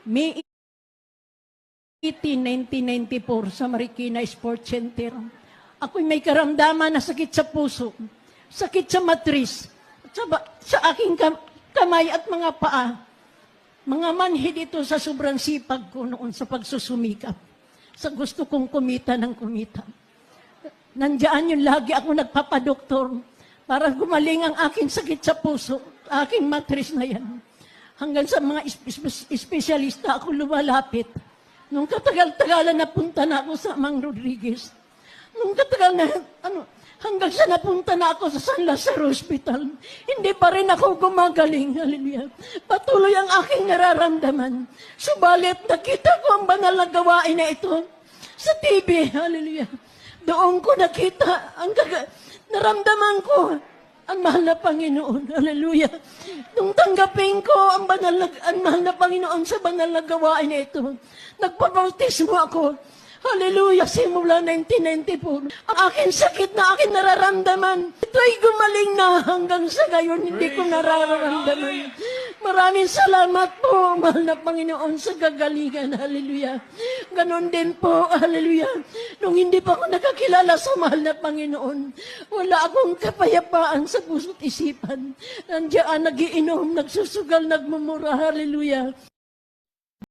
May 18, 1994 sa Marikina Sports Center. Ako'y may karamdaman na sakit sa puso, sakit sa matris, sa aking kamay at mga paa. Mga manhid ito sa sobrang sipag ko noon sa pagsusumikap, sa gusto kong kumita ng kumita. Nandiyan yun, lagi ako nagpapadoktor para gumaling ang aking sakit sa puso, aking matris na yan. Hanggang sa mga espesyalista ako lumalapit. Nung katagal-tagalan napunta na ako sa Mang Rodriguez. Nung katagal na, hanggang sa napunta na ako sa San Lazaro Hospital, hindi pa rin ako gumagaling. Hallelujah. Patuloy ang aking nararamdaman. Subalit, nakita ko ang banal na gawain na ito sa TV. Hallelujah. Doon ko nakita, naramdaman ko, ang mahal na Panginoon. Hallelujah. Nung tanggapin ko ang mahal na Panginoon sa banal na gawain na ito, nagpabautismo ako. Hallelujah, simula 1994. Ang aking sakit na aking nararamdaman, ito'y gumaling na hanggang sa gayon, hindi ko nararamdaman. Maraming salamat po, mahal na Panginoon, sa gagalingan. Hallelujah. Ganon din po, hallelujah. Nung hindi pa ako nakakilala sa mahal na Panginoon, wala akong kapayapaan sa puso't isipan. Nandiyan, nagiinom, nagsusugal, nagmumura. Hallelujah.